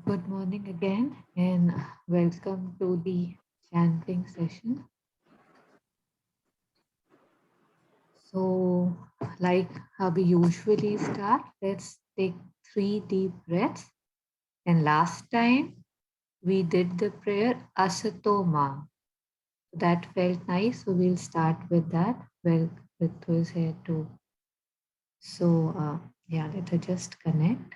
Good morning again, and welcome to the chanting session. So, like how we usually start, let's take 3 deep breaths. And last time we did the prayer Asatoma. That felt nice, so we'll start with that. Well, Ritu is here too. So, yeah, let us just connect.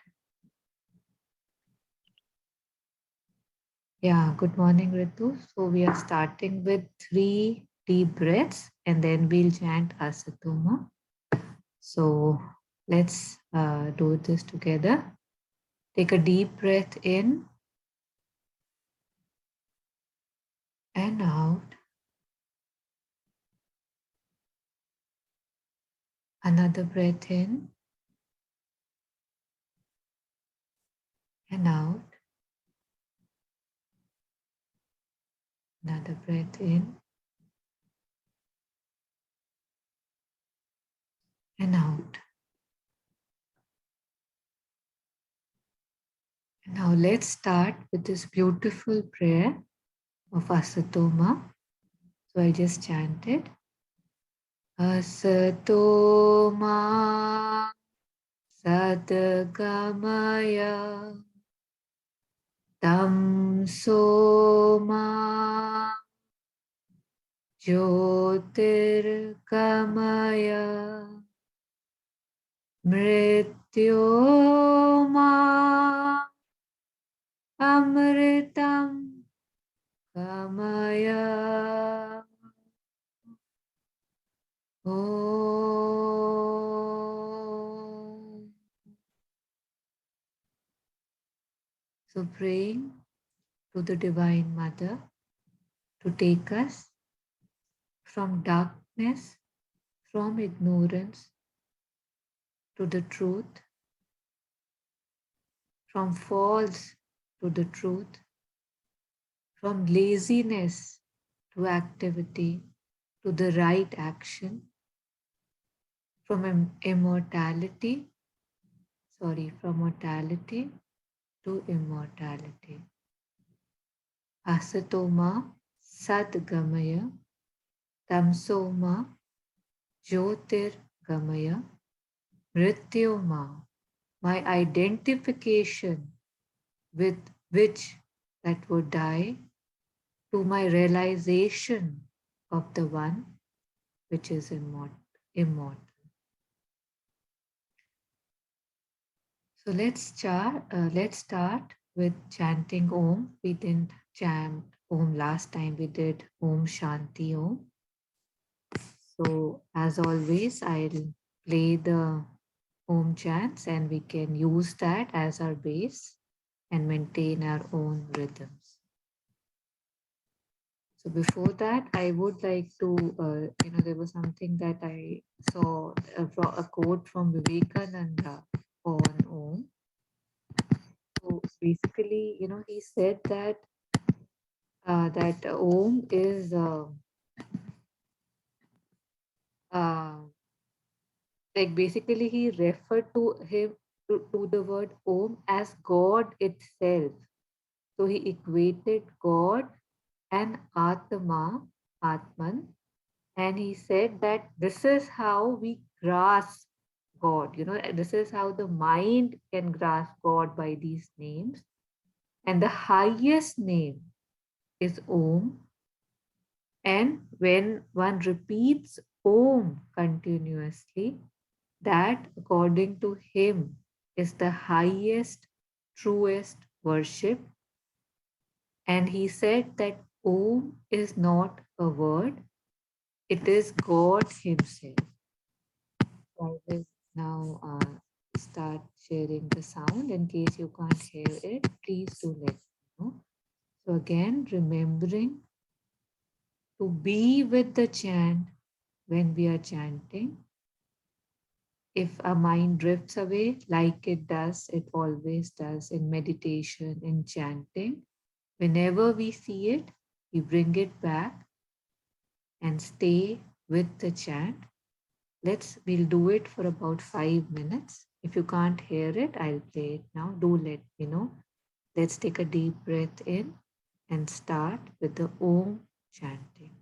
Yeah, good morning, Ritu. So we are starting with 3 deep breaths and then we'll chant Asatoma. So let's do this together. Take a deep breath in and out. Another breath in and out. Another breath in and out. And now let's start with this beautiful prayer of Asatoma. So I just chanted Asatoma Sadgamaya Tamsoma Jyotirgamaya Mrityoma Amritam Gamaya. Om. So praying to the Divine Mother to take us from darkness, from ignorance to the truth, from false to the truth, from laziness to activity to the right action, from from mortality to immortality. Asatoma Sadgamaya Tamsoma Jyotirgamaya Mrityoma, my identification with which that would die, to my realization of the one which is immortal. So let's start with chanting Om. We didn't chant Om last time. We did Om Shanti Om. So as always, I'll play the Om chants and we can use that as our base and maintain our own rhythms. So before that, I would like to, there was something that I saw, a quote from Vivekananda on Om. So basically, he said that Om is uh, like basically he referred to the word Om as God itself. So he equated God and Atman, and he said that this is how we grasp God. This is how the mind can grasp God by these names. And the highest name is Om. And when one repeats Om continuously, that according to him is the highest, truest worship. And he said that Om is not a word, it is God Himself. I will now start sharing the sound. In case you can't hear it, please do let me know. So again, remembering to be with the chant when we are chanting. If our mind drifts away, like it always does in meditation, in chanting, whenever we see it, we bring it back and stay with the chant. We'll do it for about 5 minutes. If you can't hear it, I'll play it now. Do let me know. Let's take a deep breath in and start with the Om chanting.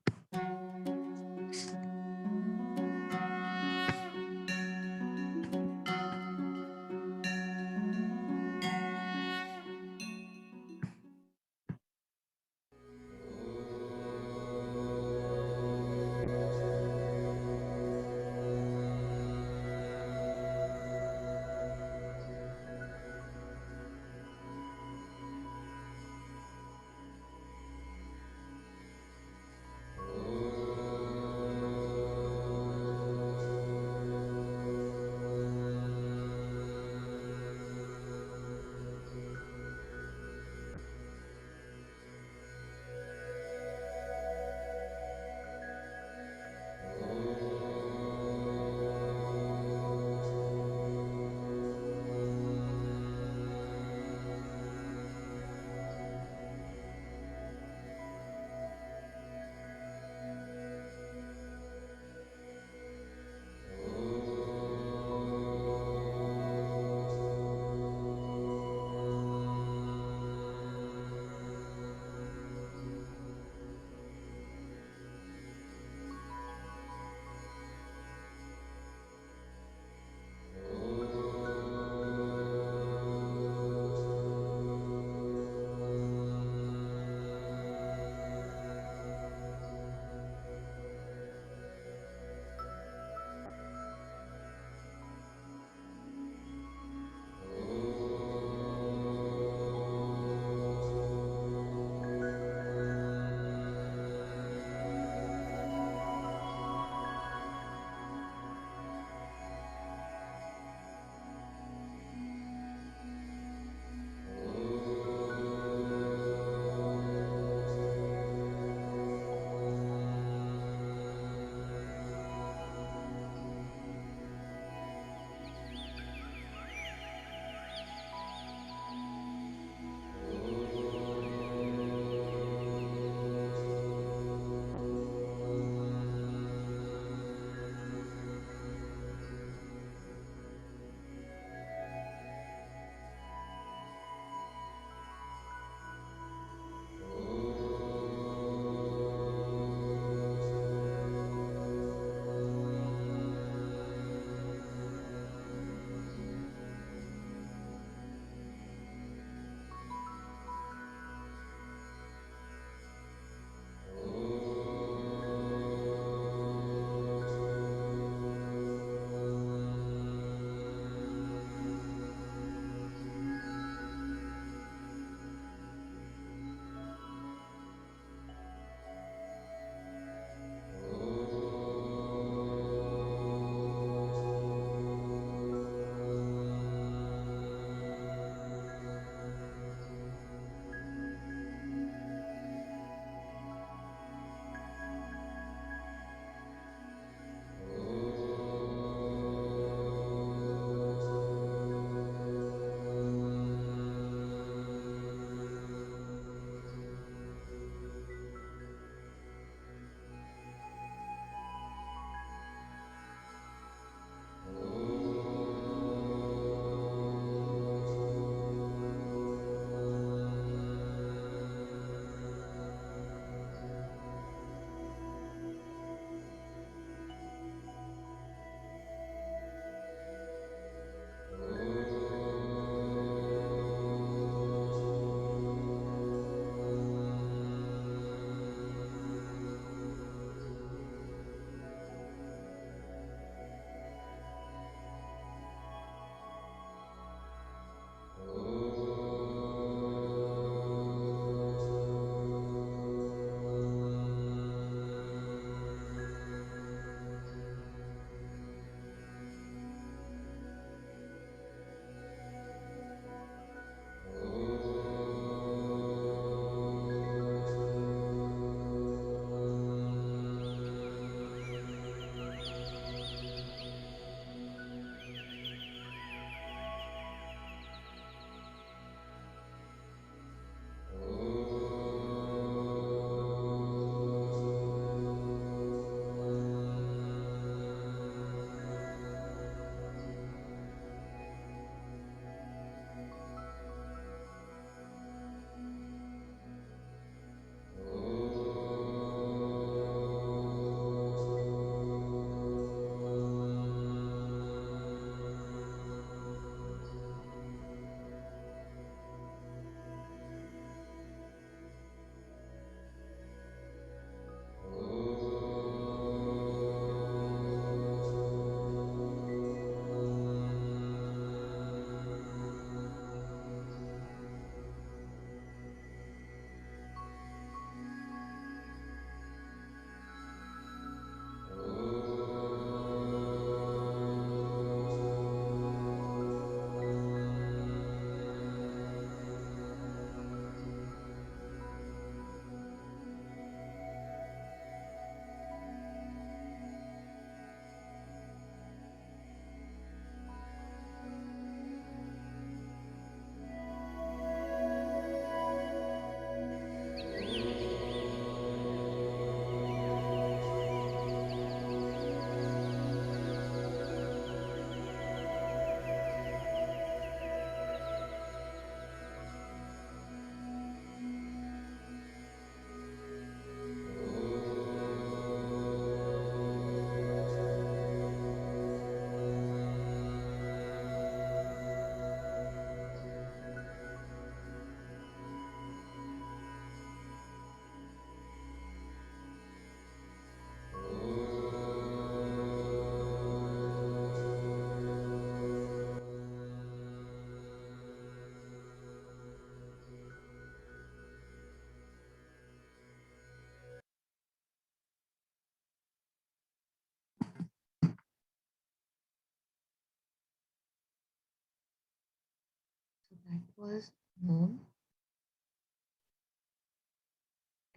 That was Om.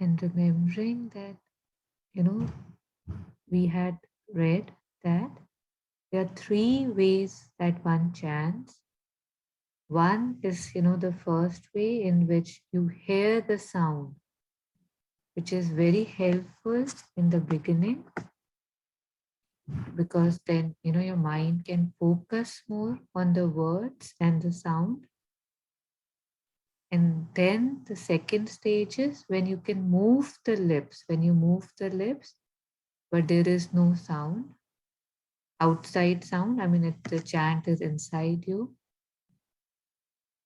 And remembering that, you know, we had read that there are three ways that one chants. One is, the first way in which you hear the sound, which is very helpful in the beginning because then, your mind can focus more on the words and the sound. And then the second stage is when you can move the lips. When you move the lips, but there is no sound, outside sound. I mean, the chant is inside you.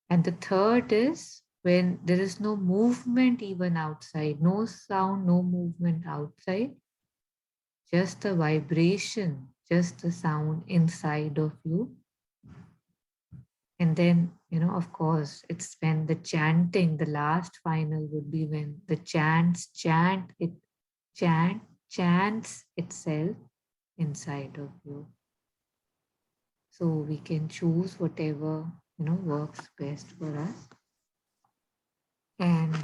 And the third is when there is no movement even outside, no sound, no movement outside, just the vibration, just the sound inside of you. And then, of course, it's when the chanting, the last final would be when the chants itself inside of you. So we can choose whatever, works best for us. And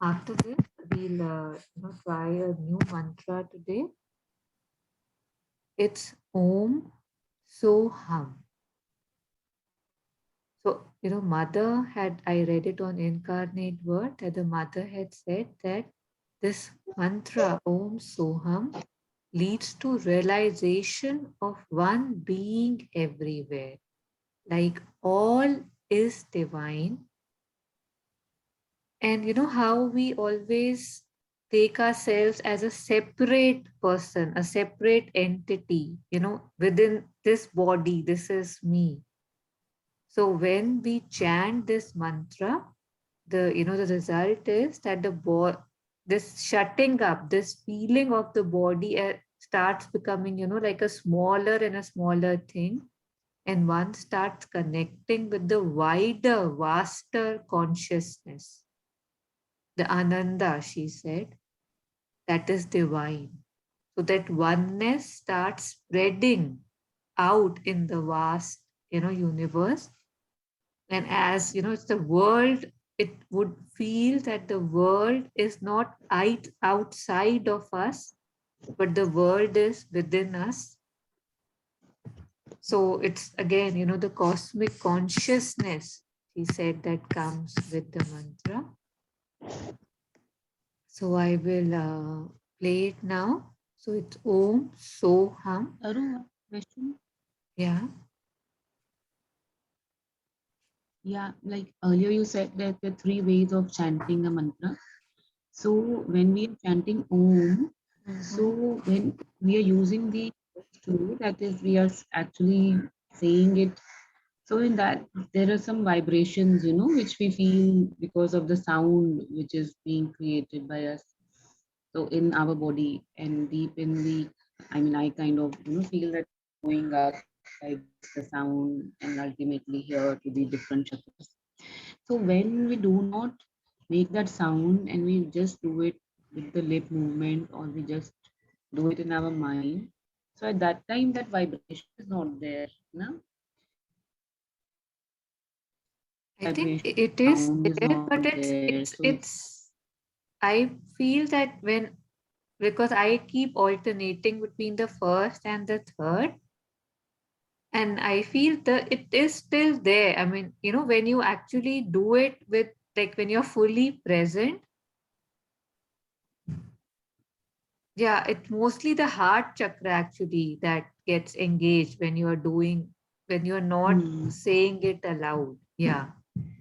after this, we'll, try a new mantra today. It's Om Soham. So, mother had, I read it on Incarnate Word, that the mother had said that this mantra, Om Soham, leads to realization of one being everywhere. Like all is divine. And how we always take ourselves as a separate person, a separate entity, within this body, this is me. So when we chant this mantra, the result is that this shutting up, this feeling of the body starts becoming, like a smaller and a smaller thing. And one starts connecting with the wider, vaster consciousness. The Ananda, she said, that is divine. So that oneness starts spreading out in the vast, universe. And as it's the world, it would feel that the world is not outside of us, but the world is within us. So it's again, the cosmic consciousness, he said, that comes with the mantra. So I will play it now. So it's Om Soham. Arun, question? Yeah. Yeah, like earlier you said that there are three ways of chanting a mantra. So when we are chanting Om, so Mm-hmm. when we are using the tool, that is, we are actually saying it. So in that, there are some vibrations, which we feel because of the sound which is being created by us. So in our body and deep in the, I mean, I kind of, feel that going up like this, the sound, and ultimately here to the different chakras. So when we do not make that sound and we just do it with the lip movement, or we just do it in our mind, so at that time that vibration is not there. No? I That think vibration, it the is sound is there, not but it's there. it's So it's it's I feel that when, because I keep alternating between the first and the third, and I feel that it is still there. I mean, when you actually do it with, like, when you're fully present, yeah, it's mostly the heart chakra actually that gets engaged when you are doing, when you're not hmm, saying it aloud. Yeah.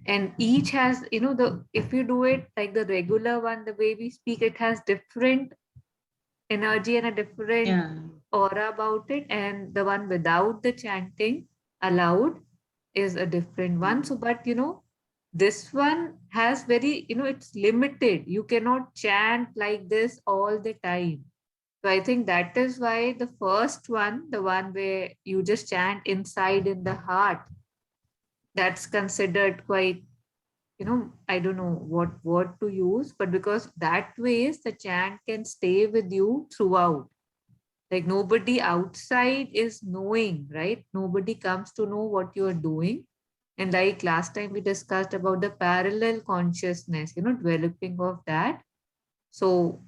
And each has, the if you do it like the regular one, the way we speak, it has different energy and a different yeah. aura about it. And the one without the chanting aloud is a different one. So, Hmm. but this one has very, it's limited. You cannot chant like this all the time. So I think that is why the first one, the one where you just chant inside in the heart, that's considered quite, I don't know what word to use, but because that ways the chant can stay with you throughout. Like nobody outside is knowing, right? Nobody comes to know what you are doing. And like last time we discussed about the parallel consciousness, developing of that. So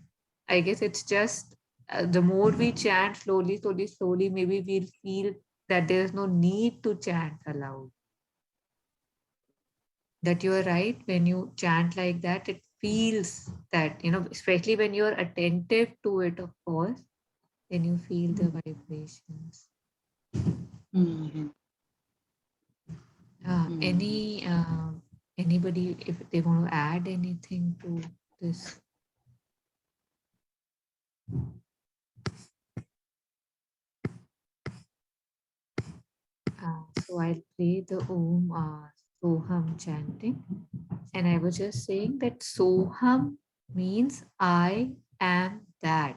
I guess it's just the more we chant slowly, slowly, slowly, maybe we'll feel that there is no need to chant aloud. That you are right. When you chant like that, it feels that, especially when you're attentive to it, of course, then you feel the vibrations. Mhm. Mhm. Anybody, if they want to add anything to this? So I'll play the Om Soham chanting. And I was just saying that Soham means I am that.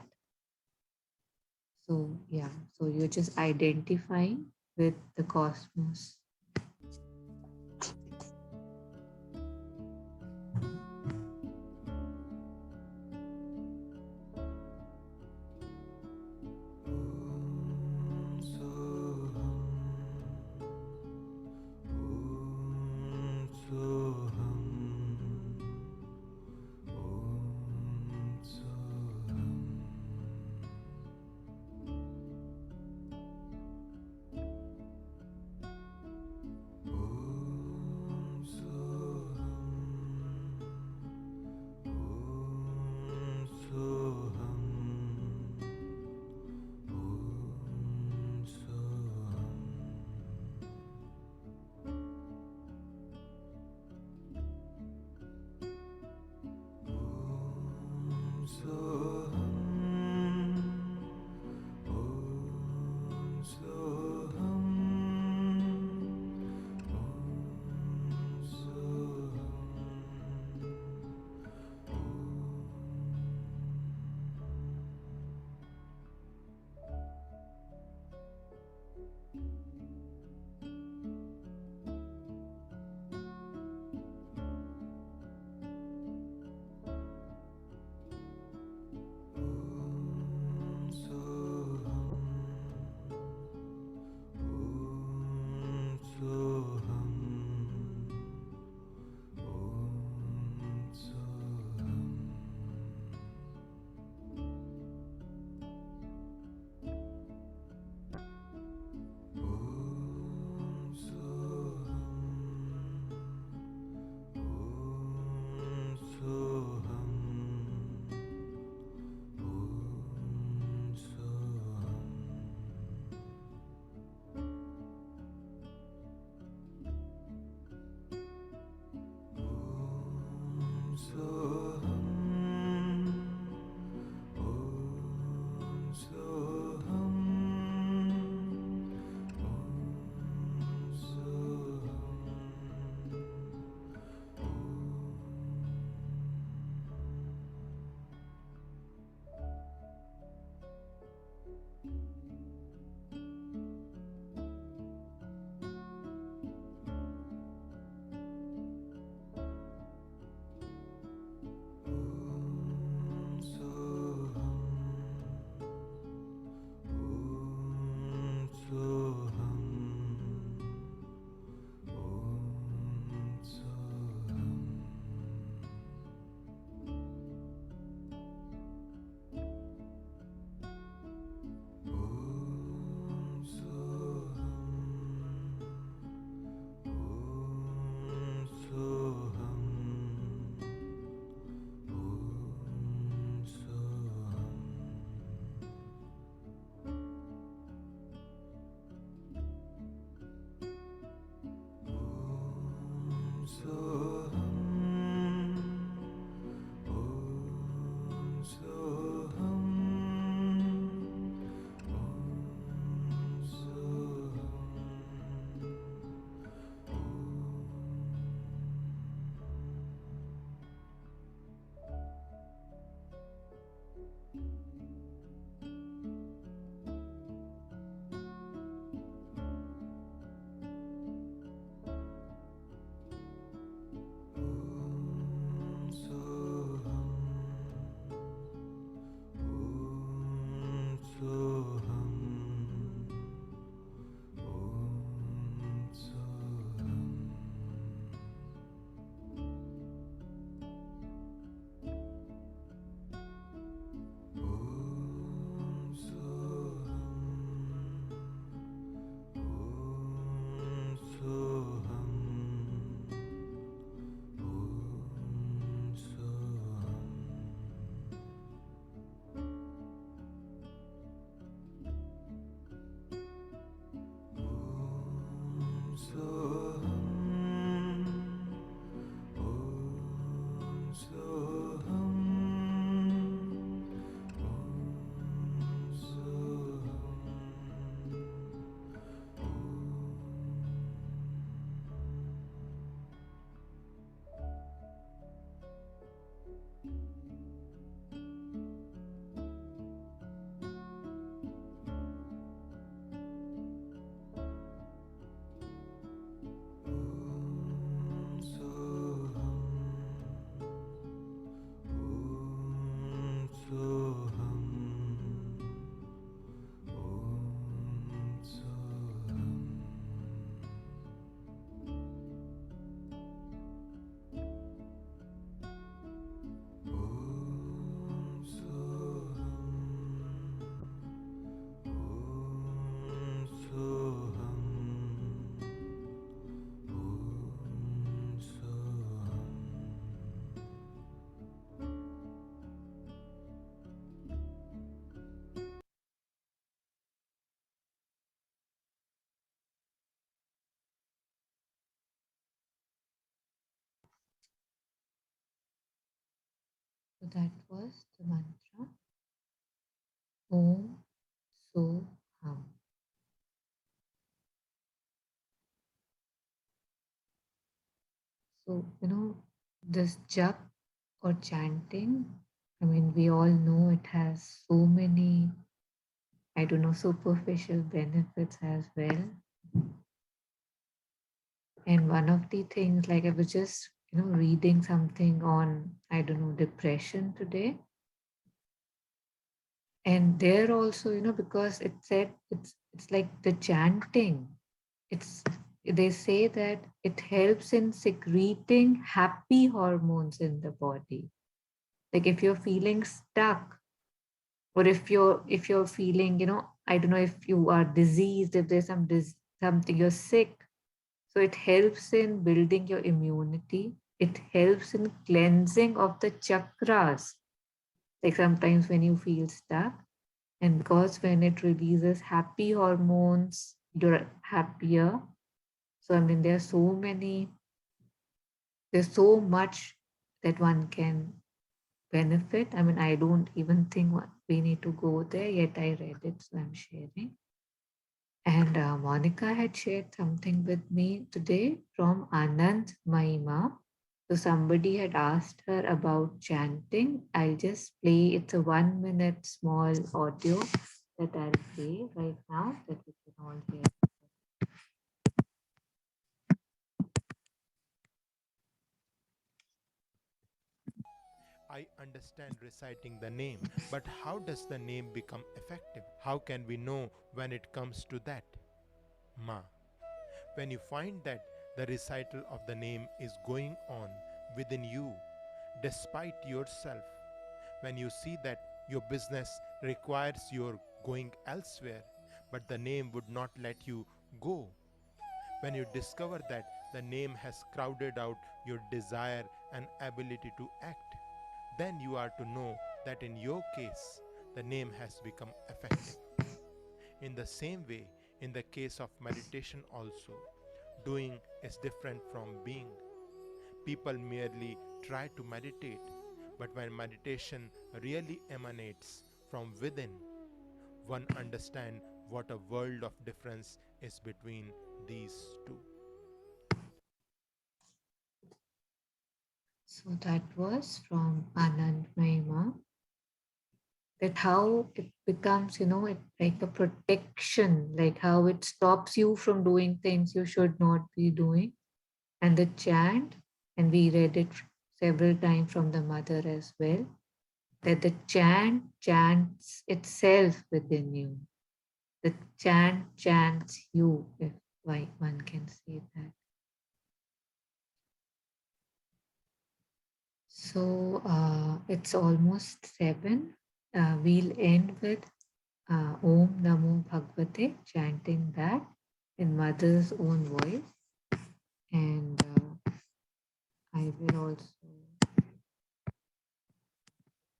So, yeah, so you're just identifying with the cosmos. Om Soham, Om Soham, Om Soham. So that was the mantra Om So Hum. So, this jap or chanting, I mean, we all know it has so many, I don't know, superficial benefits as well. And one of the things, like I was just, reading something on, I don't know, depression today. And there also, because it said it's like the chanting, it's they say that it helps in secreting happy hormones in the body. Like if you're feeling stuck, or if you're feeling, I don't know, if you are diseased, if there's something you're sick, so it helps in building your immunity. It helps in cleansing of the chakras. Like sometimes when you feel stuck, and because when it releases happy hormones, you're happier. So I mean, there's so much that one can benefit. I mean, I don't even think we need to go there yet. I read it, so I'm sharing. And Monica had shared something with me today from Anand Mahima. So somebody had asked her about chanting. I'll just play. It's a 1 minute small audio that I'll play right now that we can all hear. I understand reciting the name, but how does the name become effective? How can we know when it comes to that? Ma. When you find that the recital of the name is going on within you, despite yourself, when you see that your business requires your going elsewhere, but the name would not let you go, when you discover that the name has crowded out your desire and ability to act, then you are to know that in your case, the name has become effective. In the same way, in the case of meditation also, doing is different from being. People merely try to meditate, but when meditation really emanates from within, one understands what a world of difference is between these two. So that was from Anand Mahima. That how it becomes, it like a protection, like how it stops you from doing things you should not be doing. And the chant, and we read it several times from the mother as well, that the chant chants itself within you. The chant chants you, if one can say that. So it's almost 7. We'll end with Om Namo Bhagavate, chanting that in mother's own voice. And I will also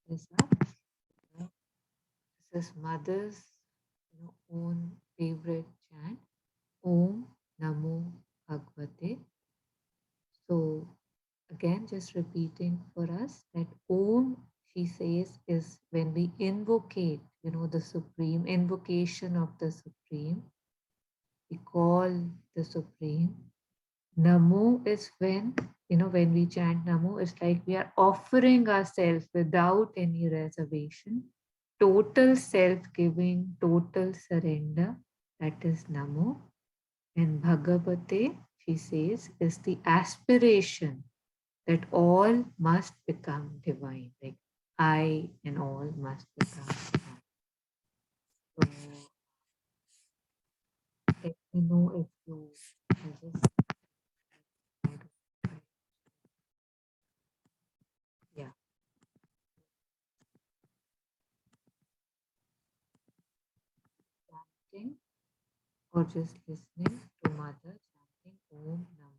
this up. This is mother's own favorite chant. Om Namo is repeating for us that Om, she says, is when we invocate, the Supreme, invocation of the Supreme, we call the Supreme. Namo is when we chant Namo, it's like we are offering ourselves without any reservation, total self giving, total surrender. That is Namo. And Bhagavate, she says, is the aspiration that all must become divine. Like I and all must become divine. So let me know if you I just yeah, chanting or just listening to mother chanting Om Nam.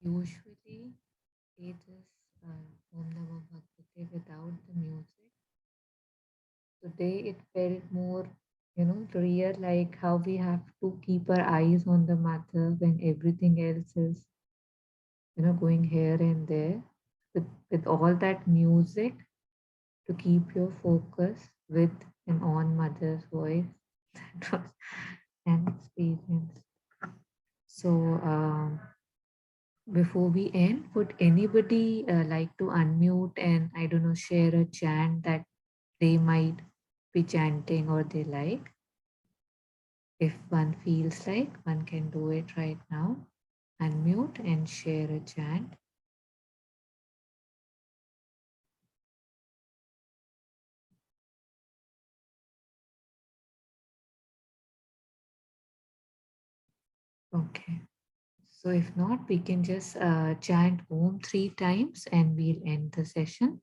usually say this Om Namo Bhagavate without the music. Today it felt more, real, like how we have to keep our eyes on the mother when everything else is, going here and there. With all that music to keep your focus with and on mother's voice. It was an experience. So, before we end, would anybody like to unmute and I don't know, share a chant that they might be chanting or they like? If one feels like one can do it right now, unmute and share a chant. Okay. So if not, we can just chant Om 3 times and we'll end the session.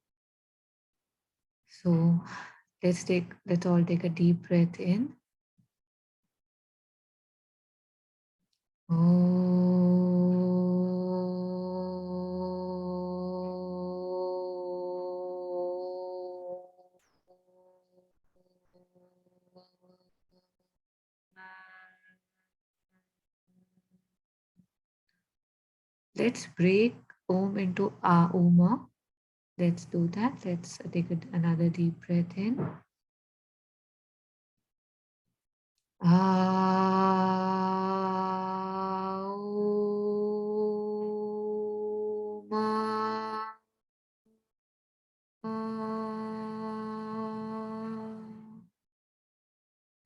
So let's all take a deep breath in. Let's break Om into A Oma. Let's do that. Let's take another deep breath in. Oma.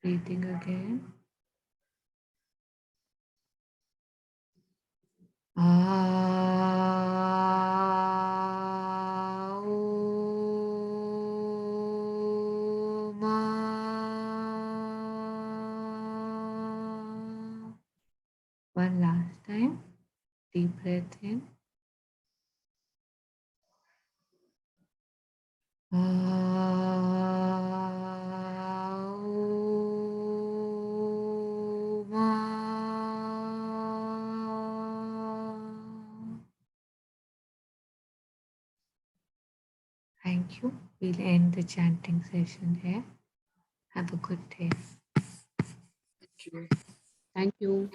Breathing again. One last time. Deep breath in. Thank you. We'll end the chanting session here. Have a good day. Thank you. Thank you.